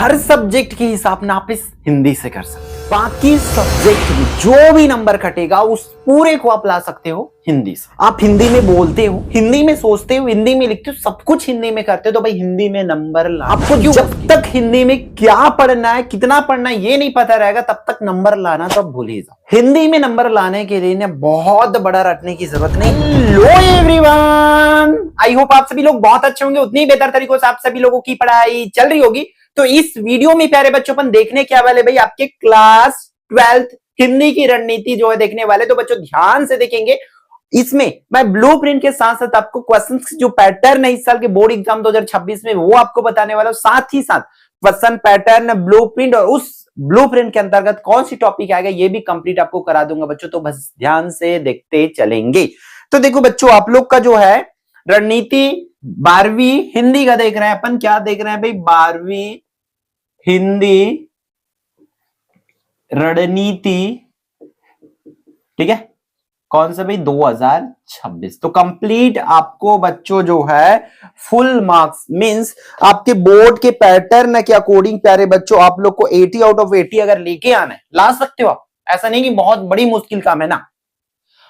हर subject के हिसाब ना आप इस हिंदी से कर सकते हैं। बाकी सब्जेक्ट में जो भी नंबर कटेगा उस पूरे को आप ला सकते हो हिंदी से। आप हिंदी में बोलते हो, हिंदी में सोचते हो, हिंदी में लिखते हो, सब कुछ हिंदी में करते हो, तो भाई हिंदी में नंबर ला। आपको जब तक हिंदी में क्या पढ़ना है, कितना पढ़ना है, ये नहीं पता रहेगा, तब तक नंबर लाना तो भूल ही जाओ। हिंदी में नंबर लाने के लिए बहुत बड़ा रटने की जरूरत नहीं। लो एवरीवन, आई होप आप सभी लोग बहुत अच्छे होंगे। उतनी बेहतर तरीकों से आप सभी लोगों की पढ़ाई चल रही होगी। तो इस वीडियो में प्यारे बच्चों अपन देखने क्या वाले भाई, आपके क्लास 12th हिंदी की रणनीति जो है देखने वाले। तो बच्चों ध्यान से देखेंगे, इसमें मैं ब्लूप्रिंट के साथ साथ आपको क्वेश्चंस जो पैटर्न है इस साल के बोर्ड एग्जाम 2026 में वो आपको बताने वाला हूं। साथ ही साथ क्वेश्चन पैटर्न, ब्लूप्रिंट और उस ब्लूप्रिंट के अंतर्गत कौन सी टॉपिक आएगा ये भी कंप्लीट आपको करा दूंगा बच्चों। तो बस ध्यान से देखते चलेंगे। तो देखो बच्चों, आप लोग का जो है रणनीति 12वीं हिंदी का देख रहे हैं अपन। क्या देख रहे हैं भाई? 12वीं हिंदी रणनीति, ठीक है। कौन सा भाई? 2026। तो कंप्लीट आपको बच्चों जो है फुल मार्क्स मींस आपके बोर्ड के पैटर्न के अकॉर्डिंग प्यारे बच्चों आप लोग को 80 आउट ऑफ 80 अगर लेके आना है, ला सकते हो आप। ऐसा नहीं कि बहुत बड़ी मुश्किल काम है ना।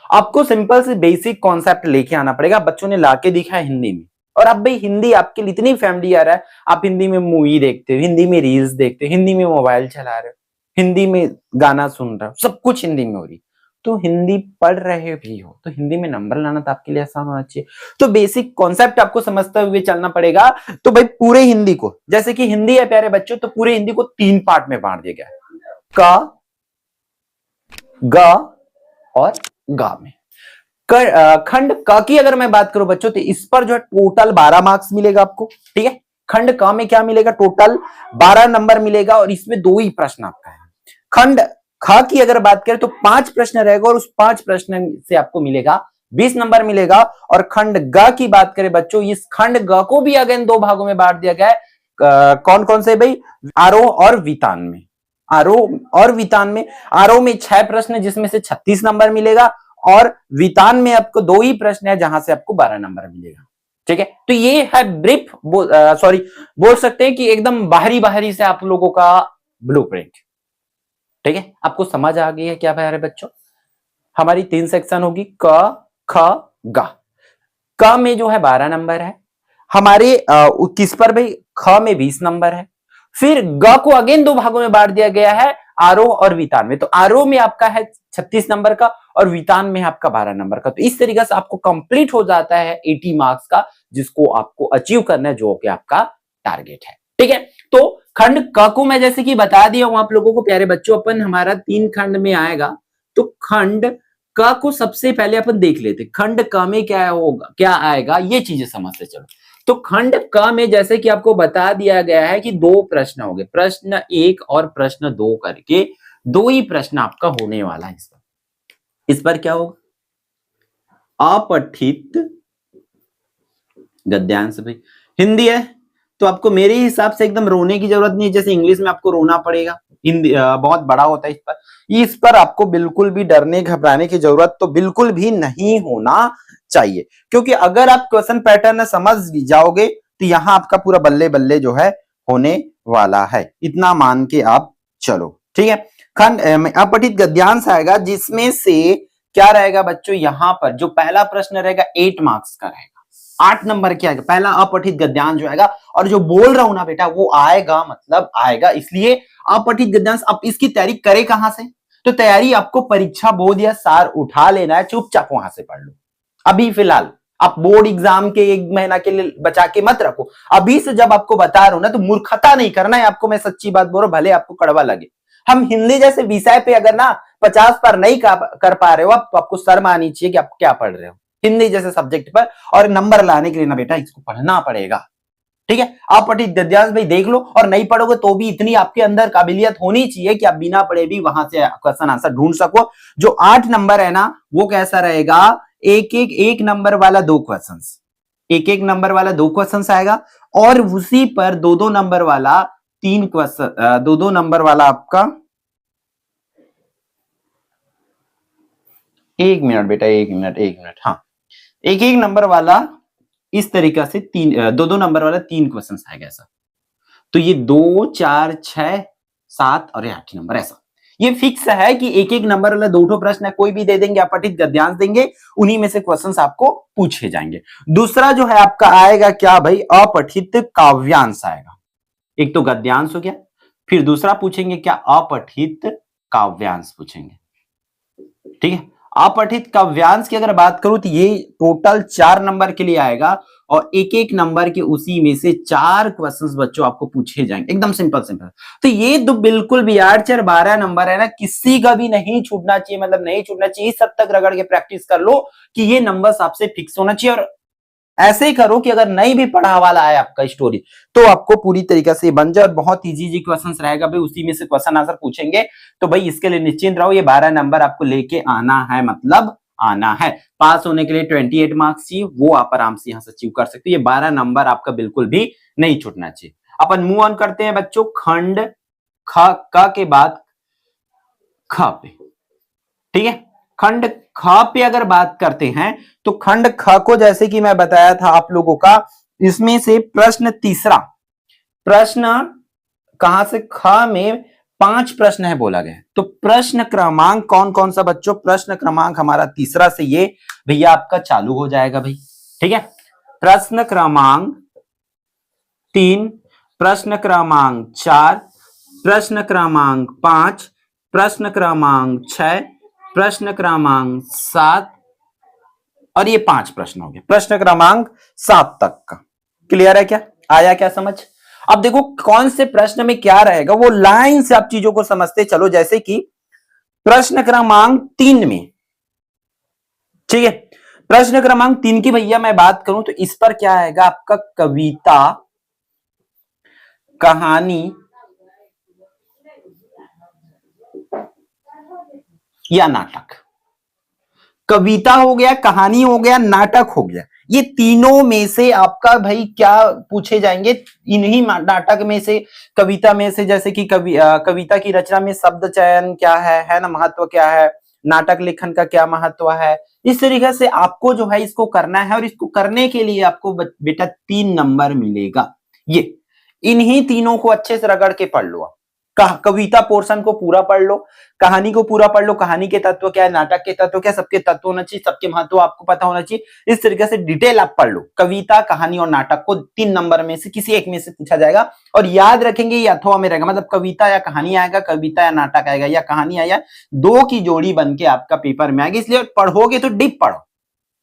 आपको सिंपल से बेसिक कॉन्सेप्ट लेके आना पड़ेगा। बच्चों ने लाके दिखा है हिंदी में, और अब भाई हिंदी आपके लिए इतनी फैमिलियर है, आप हिंदी में मूवी देखते हो, हिंदी में रील्स देखते हो, हिंदी में मोबाइल चला रहे हो, हिंदी में गाना सुन रहे हो, सब कुछ हिंदी में हो रही। तो हिंदी पढ़ रहे भी हो तो हिंदी में नंबर लाना तो आपके लिए आसान होना चाहिए। तो बेसिक कॉन्सेप्ट आपको समझते हुए चलना पड़ेगा। तो भाई पूरे हिंदी को, जैसे कि हिंदी है प्यारे बच्चों, तो पूरे हिंदी को 3 पार्ट में बांट दिया गया है, क, ग और गा में। खंड क की अगर मैं बात करूं बच्चों, तो इस पर जो है टोटल 12 मार्क्स मिलेगा आपको, ठीक है। खंड क में क्या मिलेगा? टोटल 12 नंबर मिलेगा, और इसमें 2 ही प्रश्न आपका है। खंड ख की अगर बात करें तो 5 प्रश्न रहेगा, और उस 5 प्रश्न से आपको मिलेगा 20 नंबर मिलेगा। और खंड ग की बात करें बच्चों, इस खंड ग को भी अगेन 2 भागों में बांट दिया गया है। कौन कौन से भाई? आरोह और वितान में। आरोह और वितान में, आरोह में 6 प्रश्न जिसमें से 36 नंबर मिलेगा, और वितान में आपको 2 ही प्रश्न है जहां से आपको 12 नंबर मिलेगा, ठीक है। तो ये है ब्रीफ, बोल सकते हैं कि एकदम बाहरी बाहरी से आप लोगों का ब्लूप्रिंट, ठीक है। आपको समझ आ गई है क्या प्यारे बच्चों? हमारी 3 सेक्शन होगी, क, ख, ग। क में जो है 12 नंबर है हमारे, किस पर भाई? ख में 20 नंबर है। फिर ग को अगेन 2 भागों में बांट दिया गया है, आरोह और वितान में। तो आरोह में आपका है 36 नंबर का, और वितान में आपका 12 नंबर का। तो इस तरीके से आपको कंप्लीट हो जाता है 80 मार्क्स का, जिसको आपको अचीव करना है, जो कि आपका टारगेट है, ठीक है। तो खंड क को मैं जैसे कि बता दिया हूं आप लोगों को प्यारे बच्चों, अपन हमारा 3 खंड में आएगा। तो खंड क को सबसे पहले अपन देख लेते, खंड क में क्या होगा, क्या आएगा, ये चीजें समझते चलो। तो खंड क में जैसे कि आपको बता दिया गया है कि 2 प्रश्न होंगे, प्रश्न 1 और प्रश्न 2 करके 2 ही प्रश्न आपका होने वाला है। इस पर क्या होगा? अपठित गद्यांश। भाई हिंदी है तो आपको मेरे हिसाब से एकदम रोने की जरूरत नहीं है, जैसे इंग्लिश में आपको रोना पड़ेगा। हिंदी बहुत बड़ा होता है। इस पर आपको बिल्कुल भी डरने घबराने की जरूरत तो बिल्कुल भी नहीं होना चाहिए, क्योंकि अगर आप क्वेश्चन पैटर्न समझ जाओगे तो यहां आपका पूरा बल्ले बल्ले जो है होने वाला है, इतना मान के आप चलो, ठीक है। खंड अपठित गद्यांश आएगा, जिसमें से क्या रहेगा बच्चों? यहां पर जो पहला प्रश्न रहेगा 8 मार्क्स का रहेगा, 8 नंबर क्या आएगा? पहला अपठित गद्यांश जो आएगा। और जो बोल रहा हूं ना बेटा, वो आएगा मतलब आएगा, इसलिए अपठित गद्यांश। अब इसकी तैयारी करें कहां से? तो तैयारी आपको परीक्षा बोर्ड या सार उठा लेना है, चुपचाप वहां से पढ़ लो। अभी फिलहाल आप बोर्ड एग्जाम के 1 महीना के लिए बचा के मत रखो। अभी से जब आपको बता रहा हूं ना, तो मूर्खता नहीं करना है आपको। मैं सच्ची बात बोल रहा हूं, भले आपको कड़वा लगे। हम हिंदी जैसे विषय पे अगर ना 50 पर नहीं कर पा रहे हो आप, तो आपको शर्म आनी चाहिए कि आप क्या पढ़ रहे हो हिंदी जैसे सब्जेक्ट पर। और नंबर लाने के लिए ना बेटा इसको पढ़ना पड़ेगा, ठीक है। आप पढ़ी गद्यांश भाई देख लो, और नहीं पढ़ोगे तो भी इतनी आपके अंदर काबिलियत होनी चाहिए कि आप बिना पढ़े भी वहां से क्वेश्चन आंसर ढूंढ सको। जो 8 नंबर है ना, वो कैसा रहेगा? एक नंबर वाला 2 क्वेश्चंस, एक नंबर वाला 2 क्वेश्चंस आएगा, और उसी पर 2 नंबर वाला 3 क्वेश्चन, 2 नंबर वाला आपका, 1 मिनट बेटा, 1 मिनट, हाँ, एक नंबर वाला इस तरीका से 2 नंबर वाला 3 क्वेश्चन आएगा ऐसा। तो ये 2, 4, 6, 7 और 8 नंबर ऐसा। ये फिक्स है कि एक एक नंबर वाला 2 प्रश्न है, कोई भी दे देंगे, अपठित गद्यांश देंगे, उन्हीं में से क्वेश्चंस आपको पूछे जाएंगे। दूसरा जो है आपका आएगा क्या भाई, अपठित काव्यांश आएगा। एक तो गद्यांश हो गया, फिर दूसरा पूछेंगे क्या, अपठित काव्यांश पूछेंगे। ठीक है, अपठित काव्यांश की अगर बात करूं तो ये टोटल 4 नंबर के लिए आएगा और एक एक नंबर के उसी में से 4 क्वेश्चंस बच्चों आपको पूछे जाएंगे, एकदम सिंपल सिंपल। तो ये तो बिल्कुल भी 8-4-12 नंबर है ना, किसी का भी नहीं छूटना चाहिए, मतलब नहीं छूटना चाहिए। सब तक रगड़ के प्रैक्टिस कर लो कि ये नंबर आपसे फिक्स होना चाहिए। और ऐसे ही करो कि अगर नहीं भी पढ़ा वाला है आपका स्टोरी तो आपको पूरी तरीके से बन जाए और बहुत इजी क्वेश्चंस रहेगा भाई, उसी में से क्वेश्चन आंसर पूछेंगे। तो भाई इसके लिए निश्चिंत रहो, ये 12 नंबर आपको लेके आना है, मतलब आना है। पास होने के लिए 28 मार्क्स चाहिए, वो आप आराम से यहां से अचीव कर सकते हो। ये 12 नंबर आपका बिल्कुल भी नहीं छूटना चाहिए। अपन मूव ऑन करते हैं बच्चों, खंड ख क के बाद ख पे। ठीक है, खंड ख पे अगर बात करते हैं तो खंड ख को जैसे कि मैं बताया था आप लोगों का, इसमें से प्रश्न तीसरा प्रश्न कहां से, ख में 5 प्रश्न है बोला गया। तो प्रश्न क्रमांक कौन कौन सा बच्चों, प्रश्न क्रमांक हमारा तीसरा से ये भैया आपका चालू हो जाएगा भाई। ठीक है, प्रश्न क्रमांक 3, प्रश्न क्रमांक 4, प्रश्न क्रमांक 5, प्रश्न क्रमांक 6, प्रश्न क्रमांक 7 और ये 5 प्रश्न हो गए प्रश्न क्रमांक 7 तक का। क्लियर है क्या, आया क्या समझ। अब देखो कौन से प्रश्न में क्या रहेगा, वो लाइन से आप चीजों को समझते चलो। जैसे कि प्रश्न क्रमांक 3 में, ठीक है, प्रश्न क्रमांक 3 की भैया मैं बात करूं तो इस पर क्या आएगा आपका, कविता, कहानी या नाटक। कविता हो गया, कहानी हो गया, नाटक हो गया, ये तीनों में से आपका भाई क्या पूछे जाएंगे, इन्हीं नाटक में से, कविता में से, जैसे कि कविता की रचना में शब्द चयन क्या है ना, महत्व क्या है, नाटक लेखन का क्या महत्व है। इस तरीके से आपको जो है इसको करना है और इसको करने के लिए आपको बेटा 3 नंबर मिलेगा। ये इन्हीं तीनों को अच्छे से रगड़ के पढ़ लो। कविता पोर्शन को पूरा पढ़ लो, कहानी को पूरा पढ़ लो, कहानी के तत्व क्या है, नाटक के तत्व क्या, सबके तत्व होना चाहिए, सबके महत्व आपको पता होना चाहिए। इस तरीके से डिटेल आप पढ़ लो। कविता, कहानी और नाटक को 3 नंबर में से किसी एक में से पूछा जाएगा और याद रखेंगे ये अथवा में रहेगा, मतलब कविता या कहानी आएगा, कविता या नाटक आएगा, या कहानी आया, 2 की जोड़ी बन के आपका पेपर में आएगी। इसलिए पढ़ोगे तो डीप पढ़ो।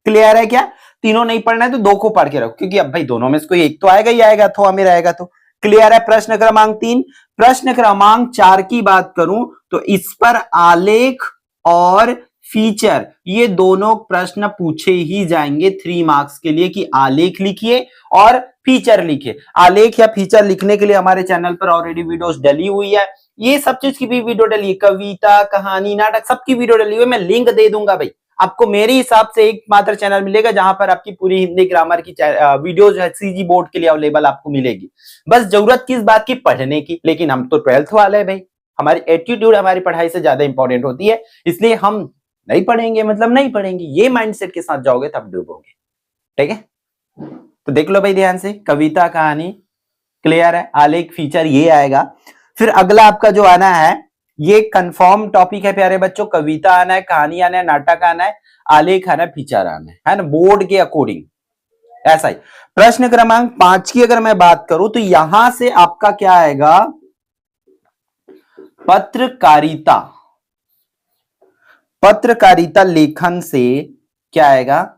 क्लियर है क्या, तीनों नहीं पढ़ना है तो 2 को पढ़ के रखो, क्योंकि अब भाई दोनों में से कोई एक तो आएगा ही आएगा, अथवा में रहेगा तो। क्लियर है। प्रश्न क्रमांक 3, प्रश्न क्रमांक 4 की बात करूं तो इस पर आलेख और फीचर, ये दोनों प्रश्न पूछे ही जाएंगे 3 मार्क्स के लिए, कि आलेख लिखिए और फीचर लिखिए। आलेख या फीचर लिखने के लिए हमारे चैनल पर ऑलरेडी वीडियोस डली हुई है, ये सब चीज की भी वीडियो डली है, कविता, कहानी, नाटक, सबकी वीडियो डली हुई है। मैं लिंक दे दूंगा भाई आपको। मेरे हिसाब से एकमात्र चैनल मिलेगा जहां पर आपकी पूरी हिंदी ग्रामर की वीडियो जो है सीजी बोर्ड के लिए अवेलेबल आपको मिलेगी। बस जरूरत किस बात की, पढ़ने की। लेकिन हम तो 12th वाले हैं भाई, हमारी एटीट्यूड हमारी पढ़ाई से ज्यादा इंपॉर्टेंट होती है, इसलिए हम नहीं पढ़ेंगे मतलब नहीं पढ़ेंगे, ये माइंडसेट के साथ जाओगे तब डूबोगे। ठीक है, तो देख लो भाई ध्यान से, कविता, कहानी क्लियर है, आलेख, फीचर ये आएगा। फिर अगला आपका जो आना है, ये कंफर्म टॉपिक है प्यारे बच्चों, कविता आना है, कहानी आना है, नाटक आना है, आलेख आना है, फीचर आना है ना, बोर्ड के अकॉर्डिंग ऐसा ही। प्रश्न क्रमांक 5 की अगर मैं बात करूं तो यहां से आपका क्या आएगा, पत्रकारिता। पत्रकारिता लेखन से क्या आएगा,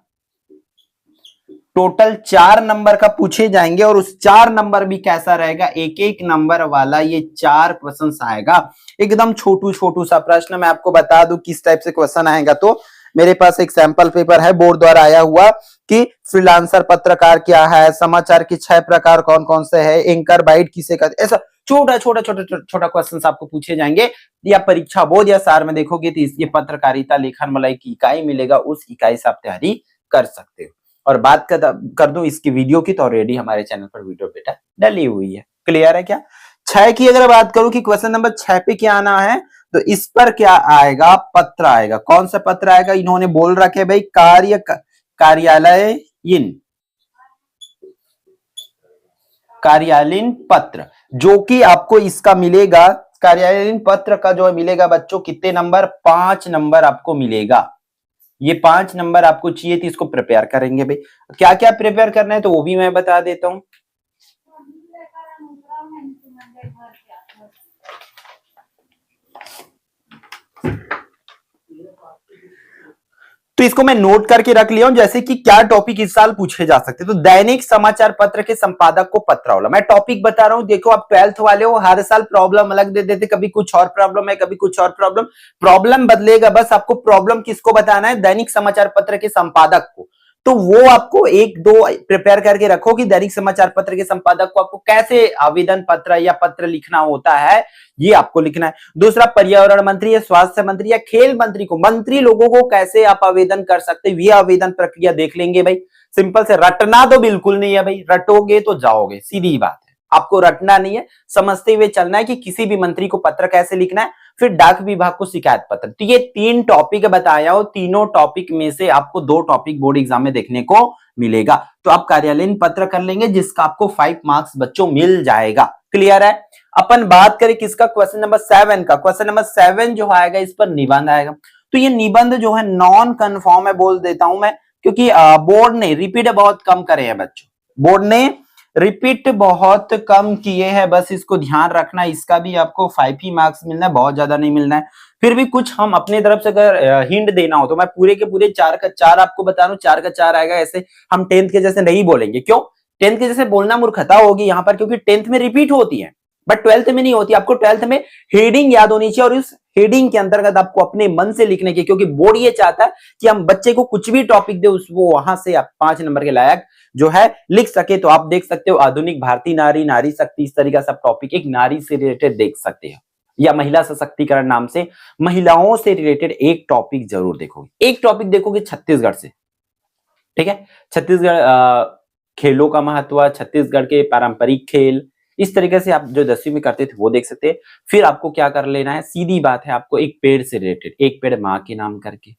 टोटल 4 नंबर का पूछे जाएंगे और उस 4 नंबर भी कैसा रहेगा, एक एक नंबर वाला ये 4 क्वेश्चन आएगा। एकदम छोटू छोटू सा प्रश्न। मैं आपको बता दूं किस टाइप से क्वेश्चन आएगा, तो मेरे पास एक सैंपल पेपर है बोर्ड द्वारा आया हुआ कि फ्रीलांसर पत्रकार क्या है, समाचार के 6 प्रकार कौन कौन से है, एंकर बाइट किसे कहते, ऐसा छोटा छोटा छोटा छोटा क्वेश्चन आपको पूछे जाएंगे। या परीक्षा बोर्ड या सार में देखोगे तो इसके पत्रकारिता लेखन मलाई की इकाई मिलेगा, उस इकाई से आप तैयारी कर सकते हो। और बात कर दूं इसकी वीडियो की, तो ऑलरेडी हमारे चैनल पर वीडियो बेटा डली हुई है। क्लियर है क्या। 6 की अगर बात करूं कि क्वेश्चन नंबर 6 पे क्या आना है, तो इस पर क्या आएगा, पत्र आएगा। कौन सा पत्र आएगा, इन्होंने बोल रखे भाई कार्यालय इन, कार्यालयीन पत्र, जो कि आपको इसका मिलेगा, कार्यालयीन पत्र का जो मिलेगा बच्चों कितने नंबर, 5 नंबर आपको मिलेगा। ये 5 नंबर आपको चाहिए थी, इसको प्रिपेयर करेंगे भाई। क्या क्या प्रिपेयर करना है तो वो भी मैं बता देता हूं। तो इसको मैं नोट करके रख लिया हूं, जैसे कि क्या टॉपिक इस साल पूछे जा सकते। तो दैनिक समाचार पत्र के संपादक को पत्रावला, मैं टॉपिक बता रहा हूं, देखो आप 12th वाले हो, हर साल प्रॉब्लम अलग दे देते, कभी कुछ और प्रॉब्लम है, कभी कुछ और प्रॉब्लम, प्रॉब्लम बदलेगा, बस आपको प्रॉब्लम किसको बताना है, दैनिक समाचार पत्र के संपादक को। तो वो आपको एक दो प्रिपेयर करके रखो कि दैनिक समाचार पत्र के संपादक को आपको कैसे आवेदन पत्र या पत्र लिखना होता है, ये आपको लिखना है। दूसरा, पर्यावरण मंत्री या स्वास्थ्य मंत्री या खेल मंत्री को, मंत्री लोगों को कैसे आप आवेदन कर सकते, ये आवेदन प्रक्रिया देख लेंगे भाई। सिंपल से, रटना तो बिल्कुल नहीं है भाई, रटोगे तो जाओगे, सीधी बात है, आपको रटना नहीं है, समझते हुए चलना है कि किसी भी मंत्री को पत्र कैसे लिखना है। फिर डाक विभाग को शिकायत पत्र। तो ये 3 टॉपिक बताया हो, तीनों टॉपिक में से आपको 2 टॉपिक बोर्ड एग्जाम में देखने को मिलेगा। तो आप कार्यालयीन पत्र कर लेंगे, जिसका आपको 5 मार्क्स बच्चों मिल जाएगा। क्लियर है। अपन बात करें किसका, क्वेश्चन नंबर 7 का। क्वेश्चन नंबर 7 जो आएगा, इस पर निबंध आएगा। तो ये निबंध जो है नॉन कन्फर्म है, बोल देता हूं मैं, क्योंकि बोर्ड ने रिपीट बहुत कम करे हैं बच्चों, बोर्ड ने रिपीट बहुत कम किए हैं, बस इसको ध्यान रखना। इसका भी आपको 5 ही मार्क्स मिलना है, बहुत ज्यादा नहीं मिलना है। फिर भी कुछ हम अपने तरफ से अगर हिंट देना हो तो मैं पूरे के पूरे 4 का 4 आपको बता रहा हूं, 4 का 4 आएगा। ऐसे हम 10th के जैसे नहीं बोलेंगे, क्यों 10th के जैसे बोलना मूर्खता होगी यहाँ पर, क्योंकि 10th में रिपीट होती है बट 12th में नहीं होती। आपको 12th में हेडिंग याद होनी चाहिए, और इस हेडिंग के अंतर्गत आपको अपने मन से लिखने की, क्योंकि बोर्ड ये चाहता है कि हम बच्चे को कुछ भी टॉपिक दे, वो वहां से आप 5 नंबर के लायक जो है लिख सके। तो आप देख सकते हो आधुनिक भारतीय नारी, नारी शक्ति, इस तरीका से टॉपिक एक नारी से रिलेटेड देख सकते हो, या महिला सशक्तिकरण नाम से महिलाओं से रिलेटेड एक टॉपिक जरूर देखोगे। एक टॉपिक देखोगे छत्तीसगढ़ से, ठीक है, छत्तीसगढ़ खेलों का महत्व, छत्तीसगढ़ के पारंपरिक खेल, इस तरीके से आप जो 10वीं में करते थे वो देख सकते हैं। फिर आपको क्या कर लेना है, सीधी बात है, आपको एक पेड़ से रिलेटेड, एक पेड़ माँ के नाम करके,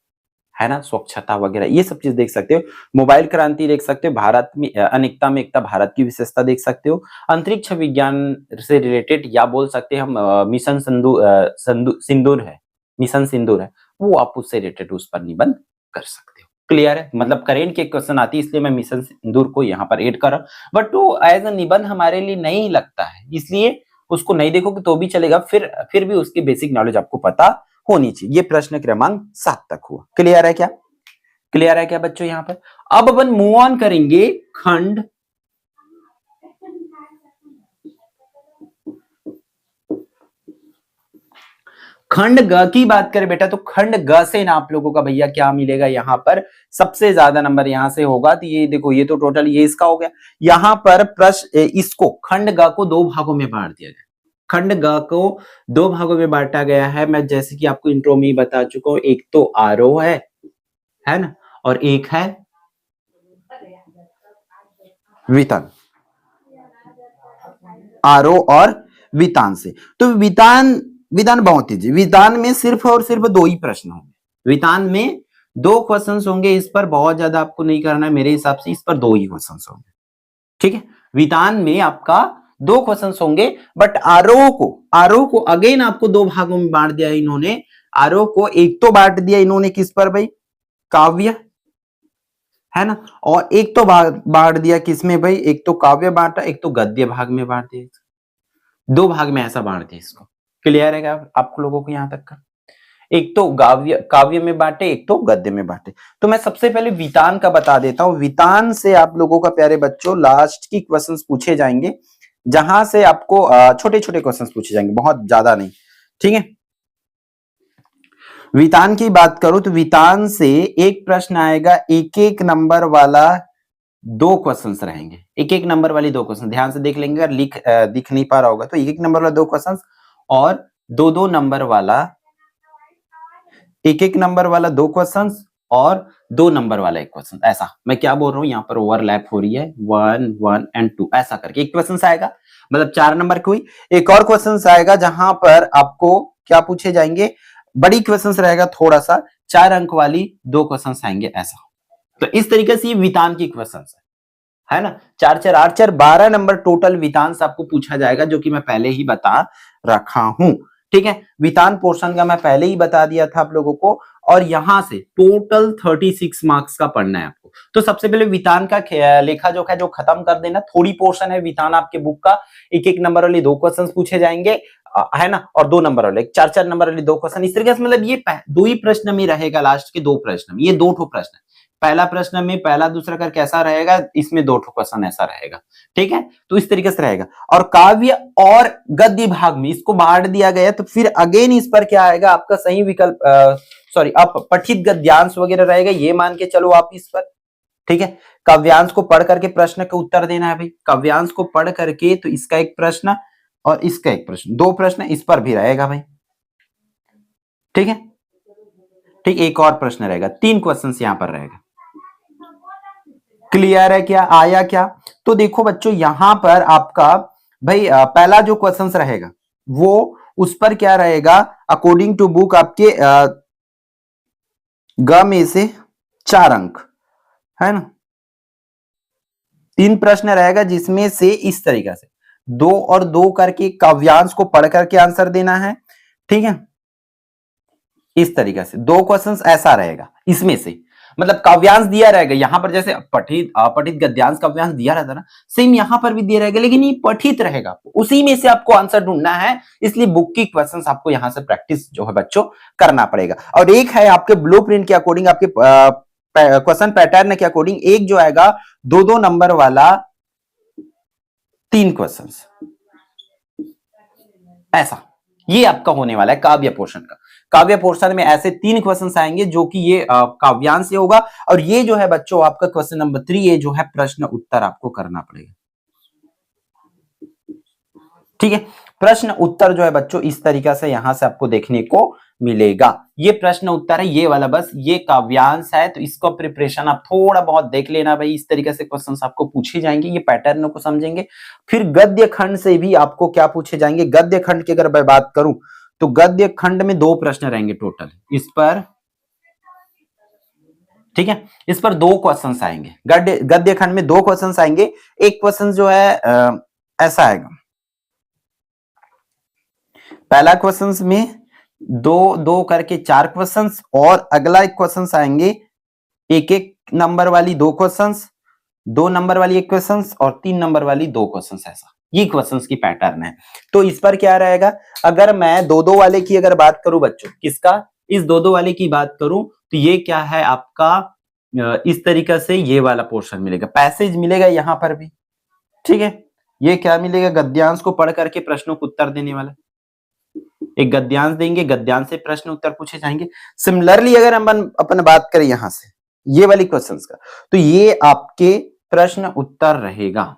है ना, स्वच्छता वगैरह, ये सब चीज देख सकते हो। मोबाइल क्रांति देख सकते हो, भारत में अनेकता में एकता, भारत की विशेषता देख सकते हो। अंतरिक्ष विज्ञान से रिलेटेड, या बोल सकते हैं हम मिशन सिंदूर है, मिशन सिंदूर है, वो आप उससे रिलेटेड उस पर निबंध कर सकते हो। क्लियर है, मतलब करेंट के क्वेश्चन आती है, इसलिए मैं मिशन सिंदूर को यहाँ पर ऐड कर रहा हूँ, बट वो एज अ निबंध हमारे लिए नहीं लगता है, इसलिए उसको नहीं देखोगे तो भी चलेगा। फिर भी उसकी बेसिक नॉलेज आपको पता होनी चाहिए। ये प्रश्न क्रमांक 7 तक हुआ। क्लियर है क्या, क्लियर है क्या बच्चों यहाँ पर। अब अपन मूव ऑन करेंगे खंड खंड ग की बात करें बेटा, तो खंड ग से ना आप लोगों का भैया क्या मिलेगा, यहाँ पर सबसे ज्यादा नंबर यहाँ से होगा। तो ये देखो, ये तो टोटल ये इसका हो गया। यहाँ पर प्रश्न, इसको खंड ग को 2 भागों में बांट दिया गया। खंड ग को 2 भागों में बांटा गया है। मैं जैसे कि आपको इंट्रो में ही बता चुका हूं, एक तो आरोह है ना, और एक है वितान, आरोह और वितान से। तो वितान बहुत ही, वितान में सिर्फ और सिर्फ 2 ही प्रश्न होंगे। वितान में 2 क्वेश्चन होंगे, इस पर बहुत ज्यादा आपको नहीं करना है मेरे हिसाब से, इस पर 2 ही क्वेश्चन होंगे, ठीक है। वितान में आपका 2 क्वेश्चन होंगे, बट आरोह को अगेन आपको 2 भागों में बांट दिया इन्होंने। आरोह को एक तो बांट दिया इन्होंने किस पर भाई, काव्य, है ना, और एक तो बांट दिया किसमें भाई, एक तो काव्य बांटा, एक तो गद्य भाग में बांट दिया, 2 भाग में ऐसा बांट दिया इसको। क्लियर है क्या आप लोगों को यहां तक का, एक तो काव्य में बांटे, एक तो गद्य में बांटे। तो मैं सबसे पहले वितान का बता देता हूं। वितान से आप लोगों का प्यारे बच्चों लास्ट की क्वेश्चंस पूछे जाएंगे, जहां से आपको छोटे छोटे क्वेश्चंस पूछे जाएंगे, बहुत ज्यादा नहीं, ठीक है। वितान की बात करूं तो वितान से एक प्रश्न आएगा, एक एक नंबर वाला 2 क्वेश्चंस रहेंगे, एक एक नंबर वाली 2 क्वेश्चन, ध्यान से देख लेंगे, अगर दिख नहीं पा रहा होगा तो एक एक नंबर वाला 2 क्वेश्चन, और 2-2 नंबर वाला, एक एक नंबर वाला 2 क्वेश्चन और 2 नंबर वाला 1 क्वेश्चन। ऐसा मैं क्या बोल रहा हूं, यहाँ पर ओवरलैप हो रही है, 1 1 एंड 2 ऐसा करके एक क्वेश्चन आएगा, मतलब 4 नंबर की हुई। एक और क्वेश्चन आएगा जहां पर आपको क्या पूछे जाएंगे, बड़ी क्वेश्चन रहेगा थोड़ा सा, 4 अंक वाली 2 क्वेश्चन आएंगे ऐसा। तो इस तरीके से ये वितान की क्वेश्चन है। है ना। 4 4 8 4 12 नंबर टोटल वितांश आपको पूछा जाएगा, जो कि मैं पहले ही बता रखा हूं। ठीक है, वितान पोर्शन का मैं पहले ही बता दिया था आप लोगों को। और यहां से टोटल 36 मार्क्स का पढ़ना है आपको। तो सबसे पहले वितान का लेखा जोखा जो खत्म कर देना। थोड़ी पोर्शन है वितान आपके बुक का, एक एक नंबर वाले 2 क्वेश्चन पूछे जाएंगे, है ना। और 2 नंबर वाले 4 4 नंबर वाले 2 क्वेश्चन, इस तरीके से मतलब ये 2 ही प्रश्न में रहेगा, लास्ट के 2 प्रश्न में, ये 2 ठो प्रश्न। पहला प्रश्न में पहला दूसरा कर कैसा रहेगा, इसमें 2 ठो क्वेश्चन ऐसा रहेगा। ठीक है, तो इस तरीके से रहेगा। और काव्य और गद्य भाग में इसको बांट दिया गया, तो फिर अगेन इस पर क्या आएगा आपका सही विकल्प, सॉरी अब पठित गद्यांश वगैरह रहेगा, ये मान के चलो आप इस पर। ठीक है, काव्यांश को पढ़ करके प्रश्न का उत्तर देना है भाई। काव्यांश को पढ़ करके तो इसका एक प्रश्न और इसका एक प्रश्न, 2 प्रश्न इस पर भी रहेगा भाई। ठीक है, ठीक, एक और प्रश्न रहेगा, 3 क्वेश्चन यहां पर रहेगा। क्लियर है क्या, आया क्या। तो देखो बच्चों यहां पर आपका भाई पहला जो क्वेश्चन रहेगा वो उस पर क्या रहेगा, अकॉर्डिंग टू बुक आपके ग में से 4 अंक, है ना। 3 प्रश्न रहेगा जिसमें से इस तरीके से 2 और 2 करके काव्यांश को पढ़ करके आंसर देना है। ठीक है, इस तरीके से 2 क्वेश्चंस ऐसा रहेगा इसमें से, मतलब काव्यांश दिया रहेगा यहां पर, जैसे पठित अपठित गद्यांश काव्यांश दिया रहता ना, सेम यहां पर भी दिया रहेगा, लेकिन ये पठित रहेगा, उसी में से आपको आंसर ढूंढना है। इसलिए बुक की क्वेश्चंस आपको यहां से प्रैक्टिस जो है बच्चों करना पड़ेगा। और एक है आपके ब्लूप्रिंट के अकॉर्डिंग, आपके क्वेश्चन पैटर्न के अकॉर्डिंग, एक जो आएगा 2 नंबर वाला 3 क्वेश्चंस ऐसा, ये आपका होने वाला है काव्य पोर्शन का। काव्य पोर्शन में ऐसे 3 क्वेश्चंस आएंगे जो कि ये काव्यांश से होगा। और ये जो है बच्चों आपका क्वेश्चन नंबर 3, ये जो है प्रश्न उत्तर आपको करना पड़ेगा। ठीक है, प्रश्न उत्तर जो है बच्चों इस तरीके से यहां से आपको देखने को मिलेगा। ये प्रश्न उत्तर है ये वाला, बस ये काव्यांश है, तो इसको प्रिपरेशन आप थोड़ा बहुत देख लेना भाई। इस तरीके से क्वेश्चंस आपको पूछे जाएंगे, ये पैटर्न को समझेंगे। फिर गद्य खंड से भी आपको क्या पूछे जाएंगे, गद्य खंड की अगर मैं बात करूं तो गद्य खंड में 2 प्रश्न रहेंगे टोटल इस पर। ठीक है, इस पर 2 क्वेश्चंस आएंगे, गद्य खंड में 2 क्वेश्चंस आएंगे। एक क्वेश्चन जो है ऐसा आएगा, पहला क्वेश्चन में 2 2 करके 4 क्वेश्चंस, और अगला एक क्वेश्चंस आएंगे एक एक नंबर वाली 2 क्वेश्चंस, 2 नंबर वाली 1 क्वेश्चंस और 3 नंबर वाली 2 क्वेश्चंस, ऐसा ये क्वेश्चंस की पैटर्न है। तो इस पर क्या रहेगा, अगर मैं 2 वाले की अगर बात करूं बच्चों, किसका, इस 2 वाले की बात करूं, तो ये क्या है आपका इस तरीके से ये वाला पोर्शन मिलेगा, पैसेज मिलेगा यहां पर भी। ठीक है, ये क्या मिलेगा, गद्यांश को पढ़ करके प्रश्नों को उत्तर देने वाला, एक गद्यांश देंगे, गद्यांश से प्रश्न उत्तर पूछे जाएंगे। सिमिलरली अगर हम अपन बात करें यहां से ये वाली क्वेश्चंस का, तो ये आपके प्रश्न उत्तर रहेगा।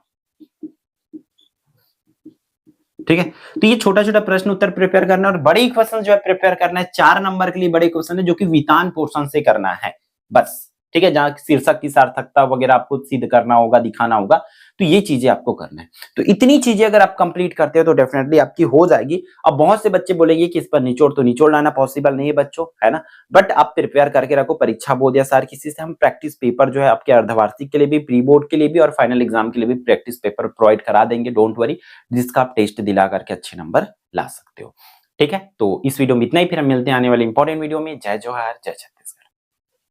ठीक है, तो ये छोटा छोटा प्रश्न उत्तर प्रिपेयर करना, और बड़े क्वेश्चन जो है प्रिपेयर करना है 4 नंबर के लिए, बड़े क्वेश्चन है जो कि वितान पोर्शन से करना है बस। ठीक है, जहां शीर्षक की सार्थकता वगैरह आपको सिद्ध करना होगा, दिखाना होगा, तो ये चीजें आपको करना है। तो इतनी चीजें अगर आप कंप्लीट करते हो तो डेफिनेटली आपकी हो जाएगी। अब बहुत से बच्चे बोलेंगे कि इस पर निचोड़, तो निचोड़ लाना पॉसिबल नहीं है बच्चों, है ना। बट आप प्रिपेयर करके रखो, परीक्षा बोर्ड या सार किसी से हम प्रैक्टिस पेपर जो है आपके अर्धवार्षिक के लिए भी, प्री बोर्ड के लिए भी और फाइनल एग्जाम के लिए भी प्रैक्टिस पेपर प्रोवाइड करा देंगे, डोंट वरी, जिसका आप टेस्ट दिला करके अच्छे नंबर ला सकते हो। ठीक है, तो इस वीडियो में इतना ही, फिर हम मिलते हैं आने वाले इंपॉर्टेंट वीडियो में। जय जोहार, जय छत्तीसगढ़।